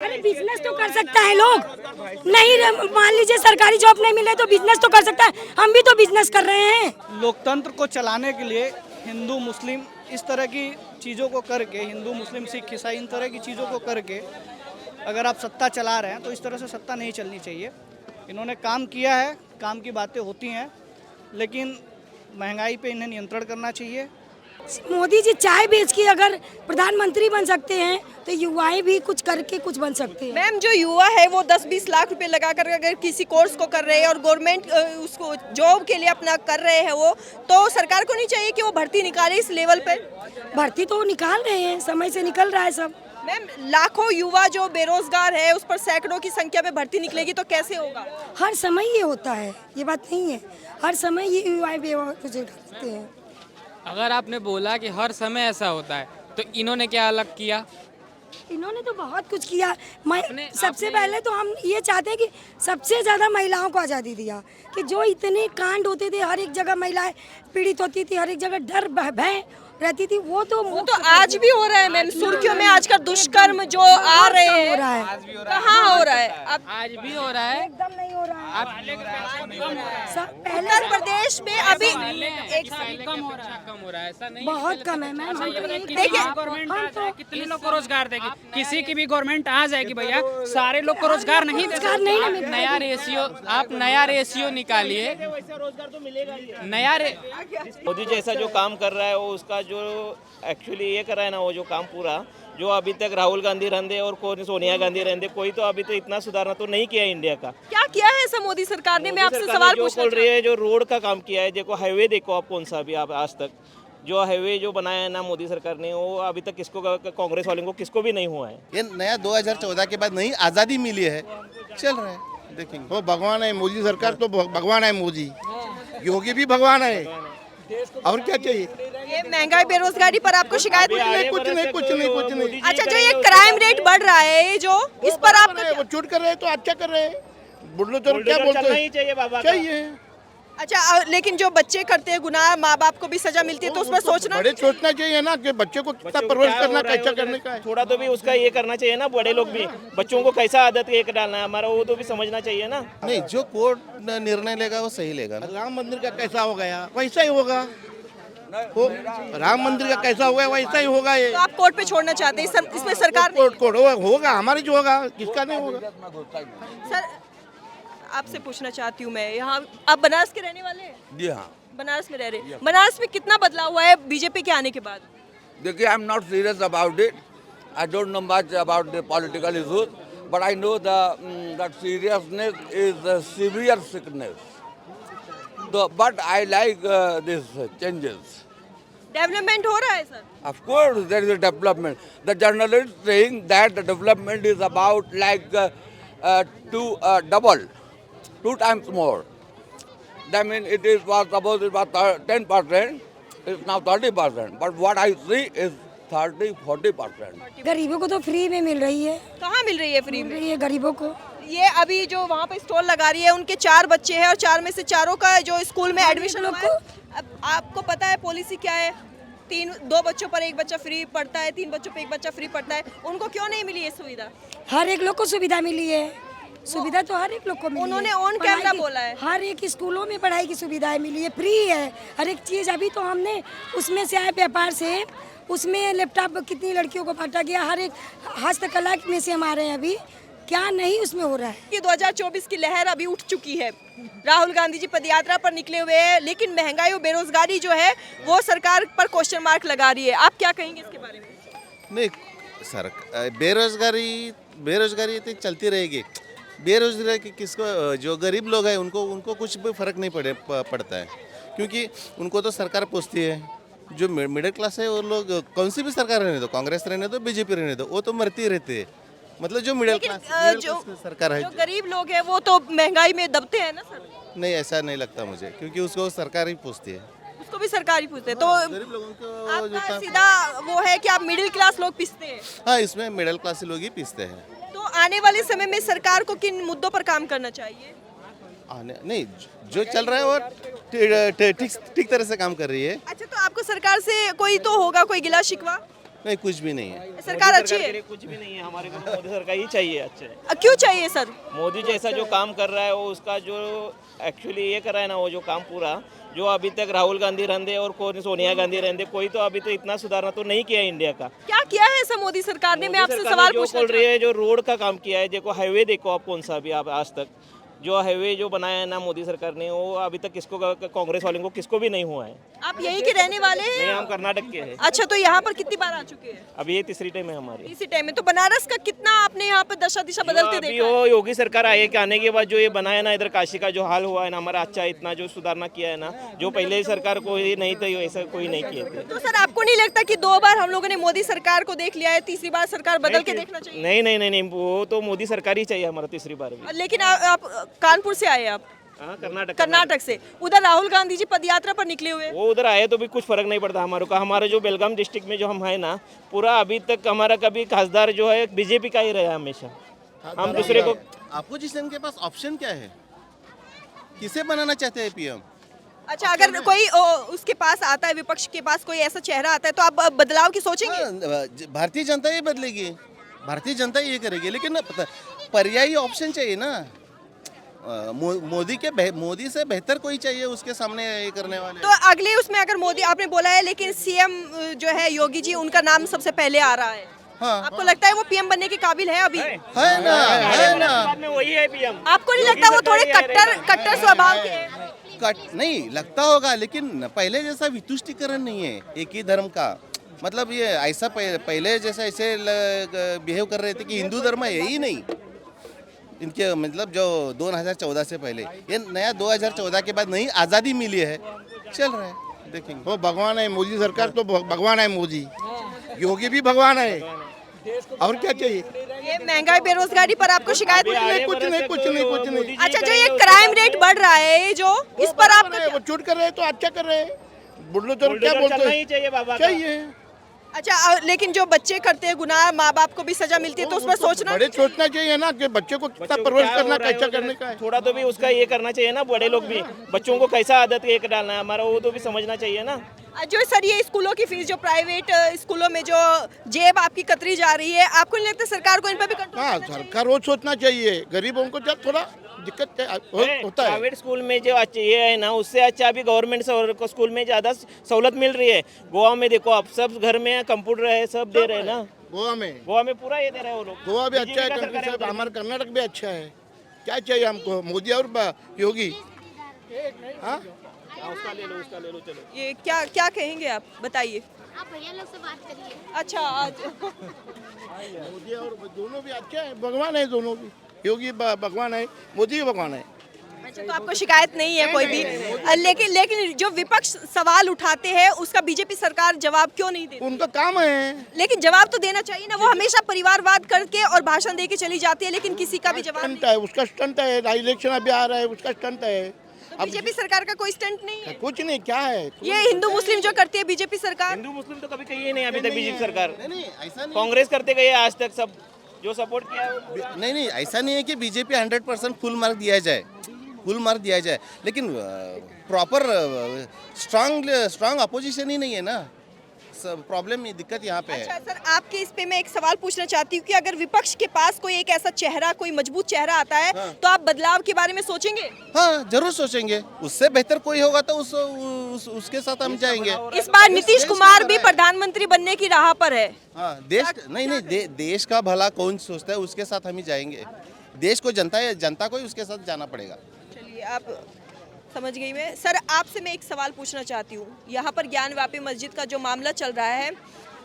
अरे बिजनेस तो कर सकता है लोग, नहीं मान लीजिए सरकारी जॉब नहीं मिले तो बिजनेस तो कर सकता है, हम भी तो बिजनेस कर रहे हैं। लोकतंत्र को चलाने के लिए हिंदू मुस्लिम इस तरह की चीज़ों को करके, हिंदू मुस्लिम सिख ईसाई इन तरह की चीज़ों को करके अगर आप सत्ता चला रहे हैं तो इस तरह से सत्ता नहीं चलनी चाहिए। इन्होंने काम किया है, काम की बातें होती हैं, लेकिन महंगाई पे इन्हें नियंत्रण करना चाहिए। मोदी जी चाय बेच के अगर प्रधानमंत्री बन सकते हैं तो युवाएं भी कुछ करके कुछ बन सकते हैं। मैम जो युवा है वो 10-20 लाख रुपए लगाकर अगर किसी कोर्स को कर रहे हैं और गवर्नमेंट उसको जॉब के लिए अपना कर रहे हैं वो, तो सरकार को नहीं चाहिए कि वो भर्ती निकाले इस लेवल पे? भर्ती तो निकाल रहे हैं, समय से निकल रहा है सब। मैम लाखों युवा जो बेरोजगार है उस पर सैकड़ों की संख्या में भर्ती निकलेगी तो कैसे होगा? हर समय ये होता है, ये बात नहीं है, हर समय ये युवाएं बेरोजगार करते हैं। अगर आपने बोला कि हर समय ऐसा होता है तो इन्होंने क्या अलग किया? इन्होंने तो बहुत कुछ किया। सबसे पहले तो हम ये चाहते हैं कि सबसे ज़्यादा महिलाओं को आज़ादी दिया, कि जो इतने कांड होते थे, हर एक जगह महिलाएं पीड़ित होती थी, हर एक जगग डर भय रहती थी, वो तो आज भी हो रहा है मैम। सुर्खियों में आजकल दुष्कर्म जो आ रहे हैं, हो रहा है, कहाँ हो रहा है? अब आज भी हो रहा है, एकदम नहीं हो रहा है। पहले उत्तर प्रदेश में अभी एक कम हो रहा है, ऐसा नहीं बहुत कम है मैम। देखिए गवर्नमेंट आ जाए, कितने लोग को रोजगार देगी? किसी की भी गवर्नमेंट आ जाएगी भैया, सारे लोग को रोजगार नहीं दे रोजगार नहीं ना मिलता। नया रेशियो निकालिए, नया मोदी जैसा जो काम कर रहा है वो उसका जो एक्चुअली ये कर रहा है ना, वो जो काम पूरा जो अभी तक राहुल गांधी रहते और कौन सोनिया गांधी रहते, कोई तो अभी तो इतना सुधारना तो नहीं किया इंडिया का। क्या किया है ऐसा मोदी सरकार ने? मैं आपसे सरकार सवाल जो पूछना बोल रही है, जो रोड का काम किया है, देखो हाईवे देखो आप, कौन सा भी आप आज तक जो हाईवे जो बनाया है ना मोदी सरकार ने, वो अभी तक किसको, कांग्रेस वालों को किसको भी नहीं हुआ है। ये नया 2014 के बाद नई आज़ादी मिली है, चल रहा है, देखेंगे। वो भगवान है, मोदी सरकार तो भगवान है, मोदी योगी भी भगवान है, और क्या चाहिए? ये महंगाई बेरोजगारी पर आपको शिकायत कुछ नहीं। अच्छा, जो ये क्राइम रेट बढ़ रहा है, जो इस पर आप वो चूट कर रहे हैं तो अच्छा कर रहे हैं, बुढ़ो तो क्या बोलते हैं, चाहिए बाबा का। चाहिए। अच्छा, लेकिन जो बच्चे करते हैं गुनाह, माँ बाप को भी सजा मिलती है, तो उस पर सोचना बड़े सोचना चाहिए ना कि बच्चे को कितना परवरिश करना, कैसा करने का है। थोड़ा तो भी उसका ये करना चाहिए ना, बड़े लोग भी बच्चों को कैसा आदत एक डालना है हमारा, वो तो भी समझना चाहिए ना। नहीं, जो कोर्ट निर्णय लेगा वो सही लेगा। राम मंदिर का कैसा हो गया वैसा ही होगा, वो राम मंदिर का कैसा हो गया वैसा ही होगा। ये तो आप कोर्ट पे छोड़ना चाहते हैं? इसमें सरकार कोर्ट होगा, हमारे जो होगा, किसका नहीं होगा। सर आपसे पूछना चाहती हूँ मैं, यहाँ आप बनारस के रहने वाले हैं? जी हाँ। बनारस में रह रहे हैं। बनारस में कितना बदलाव हुआ है बीजेपी के आने के बाद? देखिए, I am not serious about it, I don't know much about the political issues, but I know that seriousness is severe sickness, but I like this changes. Development हो रहा है sir? Of course, there is a development. The journalist saying that the development is about like two times more. That means it was suppose it was 10%, it's now 30%. But what I see is 30-40%. गरीबों को तो free में मिल रही है। कहाँ मिल रही है free में? मिल रही है गरीबों को। ये अभी जो वहाँ पे स्टॉल लगा रही है, उनके 4 बच्चे हैं और 4 में से चारों का जो स्कूल में एडमिशन हुआ है। अब आपको पता है पॉलिसी क्या है? 2 बच्चों पर 1 बच्चा फ्री पढ़ता है, 3 बच्चों पर 1 बच्चा फ्री पढ़ता है। उनको क्यों नहीं मिली ये सुविधा? हर एक लोग को सुविधा मिली है, सुविधा तो हर एक लोग को मिली है। उन्होंने ऑन कैमरा बोला है। हर एक स्कूलों में पढ़ाई की सुविधाएं मिली है, फ्री है हर एक चीज़। अभी तो हमने उसमें से आए व्यापार से, उसमें लैपटॉप कितनी लड़कियों को बांटा गया, हर एक हस्तकला में से हम आ रहे हैं। अभी क्या नहीं उसमें हो रहा है कि 2024 की लहर अभी उठ चुकी है। राहुल गांधी जी पदयात्रा पर निकले हुए हैं, लेकिन महंगाई और बेरोजगारी जो है वो सरकार पर क्वेश्चन मार्क लगा रही है। आप क्या कहेंगे इसके बारे में? नहीं सर, बेरोजगारी तो चलती रहेगी। बेरोजगारी किसको, जो गरीब लोग हैं उनको कुछ भी फर्क नहीं पड़ता है, क्योंकि उनको तो सरकार पूछती है। जो मिडिल क्लास है वो लोग कौन सी भी सरकार रहने दो, कांग्रेस रहने दो, बीजेपी रहने दो, वो तो मरती ही रहती है। मतलब जो मिडिल क्लास सरकार है, जो गरीब लोग हैं वो तो महंगाई में दबते हैं ना सर? नहीं, ऐसा नहीं लगता मुझे, क्योंकि उसको सरकार ही पूछती है। उसको भी सरकार ही पूछते हैं। तो गरीब लोगों को आपका सीधा वो है कि आप मिडिल क्लास लोग पिसते हैं? हाँ, इसमें मिडिल क्लास लोग ही पिसते हैं। तो आने वाले समय में सरकार को किन मुद्दों पर काम करना चाहिए? नहीं, जो चल रहा है वो ठीक तरह से काम कर रही है। अच्छा, तो आपको सरकार से कोई तो होगा, कोई गिला शिकवा? नहीं, कुछ भी नहीं है। सरकार अच्छी के है? लिए कुछ भी नहीं है, हमारे को तो मोदी सरकार ही चाहिए। अच्छा है, क्यों चाहिए सर? मोदी जैसा जो काम कर रहा है वो उसका जो एक्चुअली ये कर रहा है ना, वो जो काम पूरा जो अभी तक राहुल गांधी रहंदे और सोनिया गांधी रहंदे, कोई तो अभी तो इतना सुधारना तो नहीं किया इंडिया का। क्या किया है ऐसा मोदी सरकार ने? मैं आपसे सरकार ने सवाल जो पूछना बोल रही है, जो रोड का काम किया है, देखो हाईवे देखो आप कौन सा भी आप आज तक जो हाईवे जो बनाया है ना मोदी सरकार ने, वो अभी तक किसको कांग्रेस वालों को किसको भी नहीं हुआ है। आप यहीं के रहने वाले नहीं, हैं? हम कर्नाटक के हैं। अच्छा, तो यहाँ पर कितनी बार आ चुके हैं? अभी ये तीसरी टाइम है हमारी। इसी टाइम में तो बनारस का कितना आपने यहाँ पर दशा दिशा बदलते अभी देखा है? वो योगी सरकार आए के आने के बाद जो ये बनाया ना, इधर काशी का जो हाल हुआ है ना हमारा, अच्छा इतना जो सुधारना किया है ना, जो पहले सरकार को ही नहीं था ऐसा कोई नहीं किए थे। तो सर आपको नहीं लगता कि 2 बार हम लोगों ने मोदी सरकार को देख लिया है, तीसरी बार सरकार बदल के देखना चाहिए? नहीं नहीं नहीं नहीं, वो तो मोदी सरकार ही चाहिए हमारा तीसरी बार भी। लेकिन आप कानपुर से आए आप? हाँ, कर्नाटक से। उधर राहुल गांधी जी पदयात्रा पर निकले हुए हैं। वो उधर आए तो भी कुछ फर्क नहीं पड़ता हमारे को। हमारा जो बेलगाम डिस्ट्रिक्ट में जो हम है ना, पूरा अभी तक हमारा कभी खासदार जो है बीजेपी का ही रहा हमेशा। हम दूसरे को अपोजिशन के पास ऑप्शन क्या है? किसे बनाना चाहते हैं पीएम? अच्छा, अगर कोई उसके पास आता है, विपक्ष के पास कोई ऐसा चेहरा आता है, तो आप बदलाव की सोचेंगे? भारतीय जनता ही बदलेगी, भारतीय जनता ये करेगी, लेकिन ना पर्यायी ऑप्शन चाहिए ना। मोदी से बेहतर कोई चाहिए उसके सामने ये करने वाले। तो अगले उसमें अगर मोदी आपने बोला है, लेकिन सीएम जो है योगी जी, उनका नाम सबसे पहले आ रहा है। हाँ, आपको लगता है वो पीएम बनने के काबिल है अभी? है ना। बाद में वही है पीएम। आपको नहीं लगता वो थोड़े कट्टर स्वभाव के हैं? नहीं लगता होगा, लेकिन पहले जैसा वितुष्टिकरण नहीं है एक ही धर्म का। मतलब ये ऐसा पहले जैसा ऐसे बिहेव कर रहे थे कि हिंदू धर्म है, यही नहीं इनके। मतलब जो 2014 से पहले, ये नया 2014 के बाद नई आज़ादी मिली है, चल रहा है, देखेंगे। वो भगवान है, मोदी सरकार तो भगवान है, मोदी योगी भी भगवान है, और क्या चाहिए? ये महंगाई बेरोजगारी पर आपको शिकायत? कुछ नहीं। अच्छा, जो ये क्राइम रेट बढ़ रहा है, जो इस पर आप वो चोट कर रहे हैं तो अच्छा कर रहे हैं। बुढ़ो तो क्या बोलते चलना हैं? ही चाहिए बाबा का। चाहिए। अच्छा, लेकिन जो बच्चे करते हैं गुनाह, माँ बाप को भी सजा मिलती है, तो उस पर सोचना बड़े सोचना चाहिए ना कि बच्चे को कितना परवरिश करना, कैसा करने का है। थोड़ा तो भी उसका ये करना चाहिए ना, बड़े लोग भी बच्चों को कैसा आदत एक डालना है हमारा, वो तो भी समझना चाहिए ना। जो सर ये स्कूलों की फीस, जो प्राइवेट स्कूलों में जो जेब आपकी कतरी जा रही है, आपको नहीं लगता सरकार को इन पर भी कंट्रोल? हाँ, सरकार वो सोचना चाहिए, गरीबों को जब थोड़ा दिक्कत होता है। प्राइवेट स्कूल में जो ये है ना, उससे अच्छा अभी गवर्नमेंट स्कूल में ज़्यादा सहूलत मिल रही है। गोवा में देखो आप, सब घर में कंप्यूटर है, सब दे रहे हैं ना। गोवा में पूरा ये दे रहे हैं वो लोग। गोवा भी अच्छा है, हमारा कर्नाटक भी अच्छा है। क्या चाहिए हमको? मोदी और योगी? हाँ, उसका ले लो चलो। ये क्या कहेंगे आप, बताइए। आप भैया लोग से बात करिए। अच्छा, आज मोदी और दोनों भी अच्छे हैं, भगवान है दोनों भी। योगी भगवान है, मोदी भी भगवान है। अच्छा, तो आपको शिकायत नहीं है कोई भी? लेकिन जो विपक्ष सवाल उठाते हैं, उसका बीजेपी सरकार जवाब क्यों नहीं देती? उनका काम है। लेकिन जवाब तो देना चाहिए ना। वो हमेशा परिवारवाद करके और भाषण दे के चली जाती है, लेकिन किसी का भी जवाब नहीं। स्टंट है, उसका स्टंट है। इलेक्शन अभी आ रहा है, उसका स्टंट है। तो बीजेपी सरकार का कोई स्टंट नहीं है? कुछ नहीं, क्या है? ये हिंदू मुस्लिम जो करती है बीजेपी सरकार। हिंदू मुस्लिम तो कभी कही ही नहीं अभी तक बीजेपी सरकार। नहीं, ऐसा नहीं। कांग्रेस करते गई है आज तक, सब जो सपोर्ट किया है वो। नहीं, ऐसा नहीं है कि बीजेपी 100% फुल मार्क दिया जाए, लेकिन प्रॉपर स्ट्रांग अपोजिशन ही नहीं है ना। प्रॉब्लम, दिक्कत यहाँ पे है। अच्छा सर, आपके इस पे मैं एक सवाल पूछना चाहती हूँ कि अगर विपक्ष के पास कोई एक ऐसा चेहरा, कोई मजबूत चेहरा आता है, तो आप बदलाव के बारे में सोचेंगे? हाँ, जरूर सोचेंगे। उससे बेहतर कोई होगा तो उसके साथ हम जाएंगे। इस बार नीतीश कुमार भी प्रधानमंत्री बनने की राह पर है। हाँ, देश का भला कौन सोचता है, उसके साथ हम ही जाएंगे। देश को जनता को ही उसके साथ जाना पड़ेगा। चलिए, आप समझ गई मैं। सर, आपसे मैं एक सवाल पूछना चाहती हूँ। यहाँ पर ज्ञानवापी मस्जिद का जो मामला चल रहा है,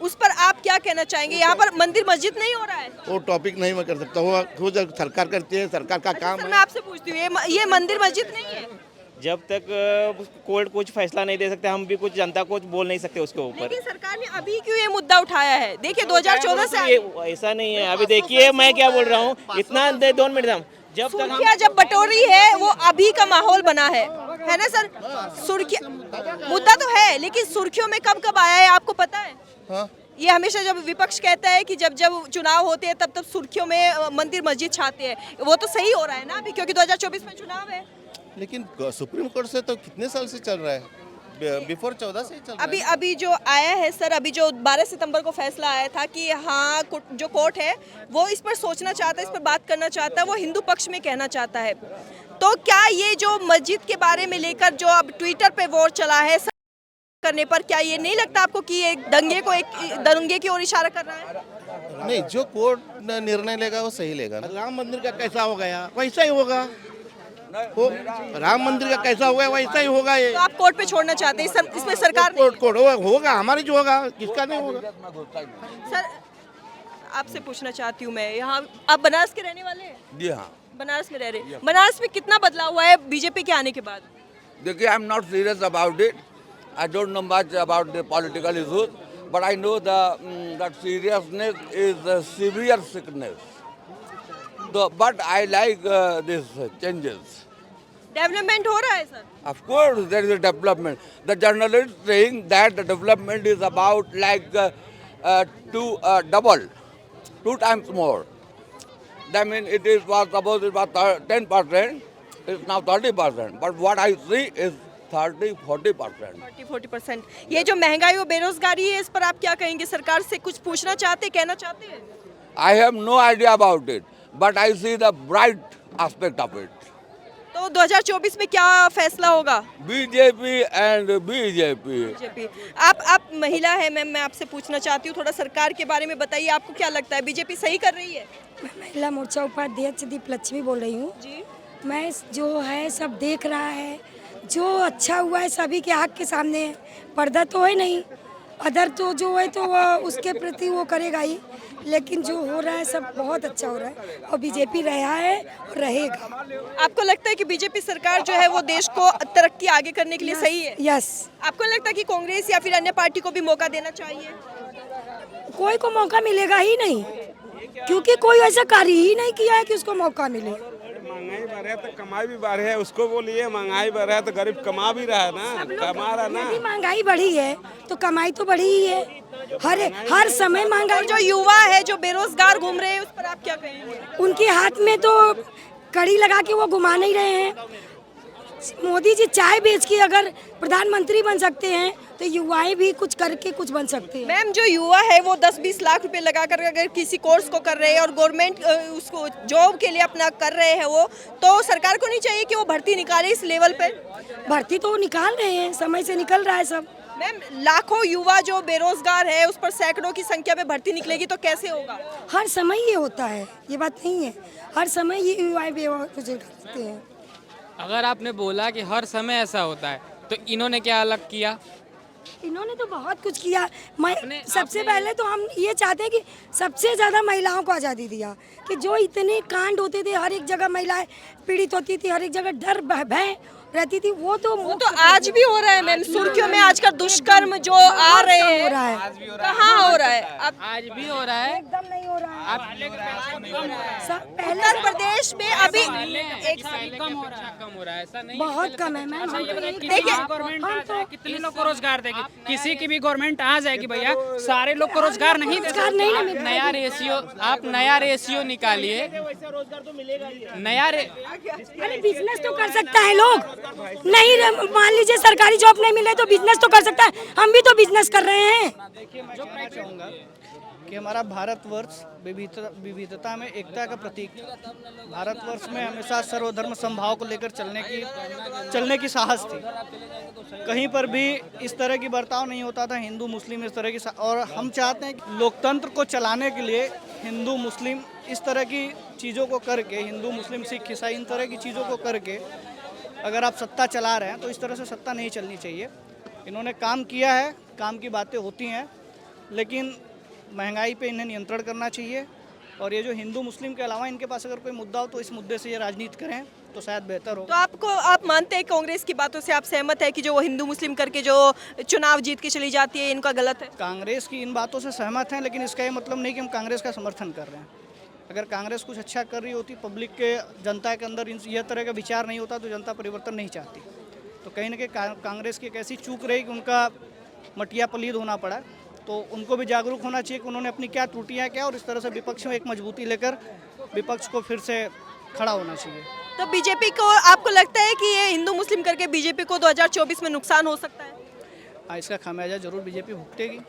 उस पर आप क्या कहना चाहेंगे? यहाँ पर मंदिर मस्जिद नहीं हो रहा है? वो टॉपिक नहीं मैं कर सकता, वो जब सरकार करती है, सरकार का काम सर, है। मैं आपसे पूछती हूँ, ये मंदिर मस्जिद नहीं है? जब तक कोर्ट कुछ फैसला नहीं दे सकते, हम भी कुछ जनता को बोल नहीं सकते उसके ऊपर। लेकिन सरकार ने अभी क्यों ये मुद्दा उठाया है? देखिए 2014 से ऐसा नहीं है। अभी देखिए मैं क्या बोल रहा हूँ, इतना 2 मिनट जब तक सुर्खियाँ जब बटोरी है, वो अभी का माहौल बना है ना सर? सुर्खियाँ मुद्दा तो है, लेकिन सुर्खियों में कब आया है आपको पता है? हाँ, ये हमेशा जब विपक्ष कहता है कि जब चुनाव होते हैं तब सुर्खियों में मंदिर मस्जिद छाते हैं, वो तो सही हो रहा है ना अभी, क्योंकि 2024 में चुनाव है। लेकिन सुप्रीम कोर्ट से तो कितने साल से चल रहा है। बिफोर 14 से ही चल रहा है। अभी जो आया है सर, अभी जो 12 सितंबर को फैसला आया था कि हाँ जो कोर्ट है वो इस पर सोचना चाहता है, इस पर बात करना चाहता है, वो हिंदू पक्ष में कहना चाहता है। तो क्या ये जो मस्जिद के बारे में लेकर जो अब ट्विटर पे वोट चला है करने पर, क्या ये नहीं लगता आपको कि एक दंगे की ओर इशारा कर रहा है? नहीं, जो कोर्ट निर्णय लेगा वो सही लेगा ना। राम मंदिर का कैसा हो गया वैसा ही होगा, राम मंदिर का कैसा हो गया वैसा ही होगा। ये तो आप कोर्ट पे छोड़ना चाहते हैं, इसमें सरकार कोर्ट होगा, हमारी जो होगा, किसका नहीं होगा। सर आपसे पूछना चाहती हूँ मैं, यहाँ आप बनारस के रहने वाले हैं? जी हाँ। बनारस में रह रहे हैं। बनारस में कितना बदलाव हुआ है बीजेपी के आने के बाद? देखिए, I am not serious about it. I don't know much about the political issues, but I know that seriousness is a severe sickness. But I like these changes. Development हो रहा है sir? Of course, there is a development. The journalist saying that the development is about like double, 2 times more. That means suppose it was 10%, it's now 30%. But what I see is 30-40%. 40% ये जो महंगाई और बेरोजगारी है, इस पर आप क्या कहेंगे? सरकार से कुछ पूछना चाहते, कहना चाहते हैं? I have no idea about it, but I see the bright aspect of it. तो 2024 में क्या फैसला होगा? BJP and BJP. बीजेपी। आप महिला है मैम, मैं आपसे पूछना चाहती हूँ, थोड़ा सरकार के बारे में बताइए, आपको क्या लगता है बीजेपी सही कर रही है? मैं महिला मोर्चा उपाध्यक्ष दीपलक्ष्मी बोल रही हूँ जी। मैं जो है सब देख रहा है, जो अच्छा हुआ है सभी के आँख के सामने है। पर्दा तो है नहीं, अदर तो जो है तो वो उसके प्रति वो करेगा ही, लेकिन जो हो रहा है सब बहुत अच्छा हो रहा है और बीजेपी रहा है और रहेगा। आपको लगता है कि बीजेपी सरकार जो है वो देश को तरक्की आगे करने के लिए सही है? यस। आपको लगता है कि कांग्रेस या फिर अन्य पार्टी को भी मौका देना चाहिए? कोई को मौका मिलेगा ही नहीं, क्योंकि कोई ऐसा कार्य ही नहीं किया है कि उसको मौका मिले। महंगाई बढ़े तो कमाई भी बढ़े है, उसको बोलिए महंगाई बढ़े तो गरीब कमा भी रहा है ना, कमा रहा ना। यदि महंगाई बढ़ी है तो कमाई तो बढ़ी ही है, हर समय महंगाई। जो युवा है जो बेरोजगार घूम रहे हैं, उस पर आप क्या कहेंगे? उनके हाथ में तो कड़ी लगा के वो घुमा नहीं रहे हैं। मोदी जी चाय बेच के अगर प्रधानमंत्री बन सकते हैं तो युवाएं भी कुछ करके कुछ बन सकते हैं। मैम, जो युवा है वो 10-20 लाख रुपए लगाकर अगर किसी कोर्स को कर रहे हैं और गवर्नमेंट उसको जॉब के लिए अपना कर रहे हैं, वो तो सरकार को नहीं चाहिए कि वो भर्ती निकाले इस लेवल पे? भर्ती तो निकाल रहे हैं, समय से निकल रहा है सब। मैम, लाखों युवा जो बेरोजगार है, उस पर सैकड़ों की संख्या में भर्ती निकलेगी तो कैसे होगा? हर समय ये होता है, ये बात नहीं है, हर समय ये युवाएं बेरोजगार करते हैं। अगर आपने बोला कि हर समय ऐसा होता है, तो इन्होंने क्या अलग किया? इन्होंने तो बहुत कुछ किया। सबसे पहले तो हम ये चाहते हैं कि सबसे ज़्यादा महिलाओं को आज़ादी दिया, कि जो इतने कांड होते थे, हर एक जगह महिलाएं पीड़ित होती थी, हर एक जगह डर भय रहती थी, वो तो आज भी हो रहा है मैम। सुर्खियों में आजकल दुष्कर्म जो आ रहे हैं, हो रहा है। कहाँ हो रहा है? आज भी हो रहा है, एकदम नहीं हो रहा है। उत्तर प्रदेश में अभी कम हो रहा है, ऐसा नहीं बहुत कम है मैम। देखिए गवर्नमेंट आ जाए, कितने लोग को रोजगार देगी? किसी की भी गवर्नमेंट आ जाएगी भैया, सारे लोग को रोजगार नहीं देगा। नया रेशियो निकालिए, नया अरे बिजनेस तो कर सकता है लोग, नहीं मान लीजिए सरकारी जॉब नहीं मिले तो बिजनेस तो कर सकता है, हम भी तो बिजनेस कर रहे हैं। देखिए, मैं कहना चाहूँगा कि हमारा भारतवर्ष विविधता में एकता का प्रतीक है। भारतवर्ष में हमेशा सर्वधर्म समभाव को लेकर चलने की साहस थी। कहीं पर भी इस तरह की बर्ताव नहीं होता था हिंदू मुस्लिम इस तरह की। और हम चाहते हैं कि लोकतंत्र को चलाने के लिए हिंदू मुस्लिम इस तरह की चीज़ों को करके, हिंदू मुस्लिम सिख ईसाई इन तरह की चीज़ों को करके अगर आप सत्ता चला रहे हैं तो इस तरह से सत्ता नहीं चलनी चाहिए। इन्होंने काम किया है, काम की बातें होती हैं, लेकिन महंगाई पे इन्हें नियंत्रण करना चाहिए। और ये जो हिंदू मुस्लिम के अलावा इनके पास अगर कोई मुद्दा हो तो इस मुद्दे से ये राजनीति करें तो शायद बेहतर हो। तो आप मानते हैं कांग्रेस की बातों से आप सहमत है कि जो हिंदू मुस्लिम करके जो चुनाव जीत के चली जाती है, इनका गलत है? कांग्रेस की इन बातों से सहमत हैं, लेकिन इसका ये मतलब नहीं कि हम कांग्रेस का समर्थन कर रहे हैं। अगर कांग्रेस कुछ अच्छा कर रही होती, पब्लिक के जनता के अंदर यह तरह का विचार नहीं होता, तो जनता परिवर्तन नहीं चाहती। तो कहीं ना कहीं कांग्रेस की एक ऐसी चूक रही कि उनका मटिया पलीद होना पड़ा। तो उनको भी जागरूक होना चाहिए कि उन्होंने अपनी क्या त्रुटियां क्या, और इस तरह से विपक्ष में एक मजबूती लेकर विपक्ष को फिर से खड़ा होना चाहिए। तो बीजेपी को आपको लगता है कि ये हिंदू मुस्लिम करके बीजेपी को 2024 में नुकसान हो सकता है? हाँ, इसका खामियाजा जरूर बीजेपी भुगतेगी।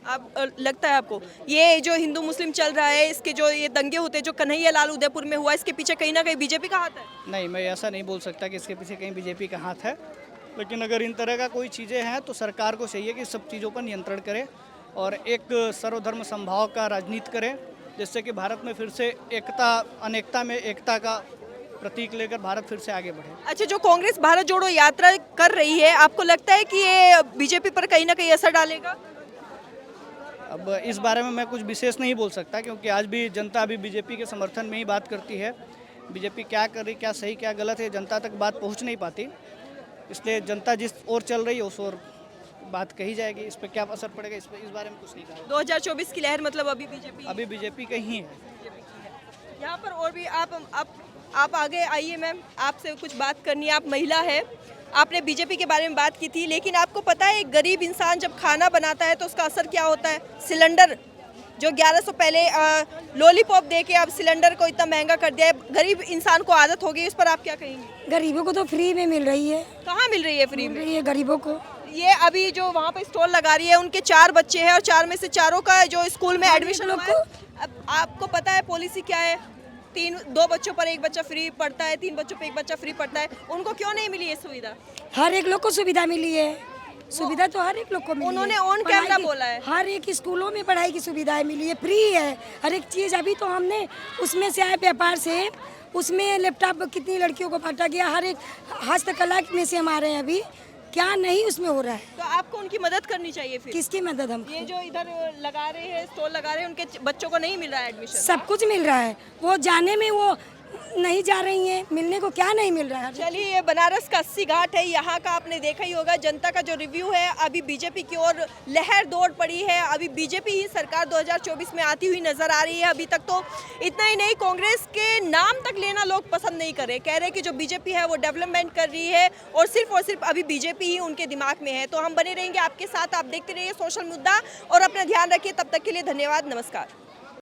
आप लगता है आपको ये जो हिंदू मुस्लिम चल रहा है, इसके जो ये दंगे होते हैं, जो कन्हैया लाल उदयपुर में हुआ, इसके पीछे कहीं ना कहीं बीजेपी का हाथ है? नहीं, मैं ऐसा नहीं बोल सकता कि इसके पीछे कहीं बीजेपी का हाथ है, लेकिन अगर इन तरह का कोई चीज़ें हैं तो सरकार को चाहिए कि सब चीज़ों पर नियंत्रण करे और एक सर्वधर्म समभाव का राजनीति करे, जिससे कि भारत में फिर से एकता, अनेकता में एकता का प्रतीक लेकर भारत फिर से आगे बढ़े। अच्छा, जो कांग्रेस भारत जोड़ो यात्रा कर रही है, आपको लगता है कि ये बीजेपी पर कहीं ना कहीं असर डालेगा? अब इस बारे में मैं कुछ विशेष नहीं बोल सकता, क्योंकि आज भी जनता अभी बीजेपी के समर्थन में ही बात करती है। बीजेपी क्या कर रही, क्या सही क्या गलत है, जनता तक बात पहुंच नहीं पाती, इसलिए जनता जिस ओर चल रही है उस ओर बात कही जाएगी। इस पर क्या असर पड़ेगा, इस बारे में कुछ नहीं कहा। 2024 की लहर मतलब अभी बीजेपी का ही है। यहाँ पर और भी आप आगे आइए मैम, आपसे कुछ बात करनी है। आप महिला है, आपने बीजेपी के बारे में बात की थी, लेकिन आपको पता है एक गरीब इंसान जब खाना बनाता है तो उसका असर क्या होता है? सिलेंडर जो 1100 पहले लॉलीपॉप दे के अब सिलेंडर को इतना महंगा कर दिया है, गरीब इंसान को आदत हो गई, इस पर आप क्या कहेंगे? गरीबों को तो फ्री में मिल रही है। कहाँ मिल रही है फ्री में? मिल रही है गरीबों को। ये अभी जो वहाँ पे स्टॉल लगा रही है, उनके 4 बच्चे हैं और 4 में से चारों का जो स्कूल में एडमिशन हुआ है। अब आपको पता है पॉलिसी क्या है? 2 बच्चों पर 1 बच्चा फ्री पढ़ता है, 3 बच्चों पर 1 बच्चा फ्री पढ़ता है। उनको क्यों नहीं मिली ये सुविधा? हर एक लोग को सुविधा मिली है, सुविधा तो हर एक लोग को मिली है। उन्होंने ऑन कैमरा बोला है हर एक स्कूलों में पढ़ाई की सुविधाएं मिली है, फ्री है हर एक चीज़। अभी तो हमने उसमें से आए व्यापार से, उसमें लैपटॉप कितनी लड़कियों को बांटा गया, हर एक हस्तकला में से हम आ रहे हैं। अभी क्या नहीं उसमें हो रहा है, तो आपको उनकी मदद करनी चाहिए। फिर किसकी मदद? हम ये जो इधर लगा रहे हैं, स्टॉल लगा रहे हैं, उनके बच्चों को नहीं मिल रहा है एडमिशन। सब कुछ मिल रहा है, वो जाने में वो नहीं जा रही हैं, मिलने को क्या नहीं मिल रहा है। चलिए, ये बनारस का 80 घाट है, यहाँ का आपने देखा ही होगा। जनता का जो रिव्यू है, अभी बीजेपी की ओर लहर दौड़ पड़ी है। अभी बीजेपी ही सरकार 2024 में आती हुई नजर आ रही है। अभी तक तो इतना ही नहीं, कांग्रेस के नाम तक लेना लोग पसंद नहीं कर रहे, कह रहे कि जो बीजेपी है वो डेवलपमेंट कर रही है और सिर्फ अभी बीजेपी ही उनके दिमाग में है। तो हम बने रहेंगे आपके साथ, आप देखते रहिए सोशल मुद्दा और अपना ध्यान रखिए। तब तक के लिए धन्यवाद, नमस्कार।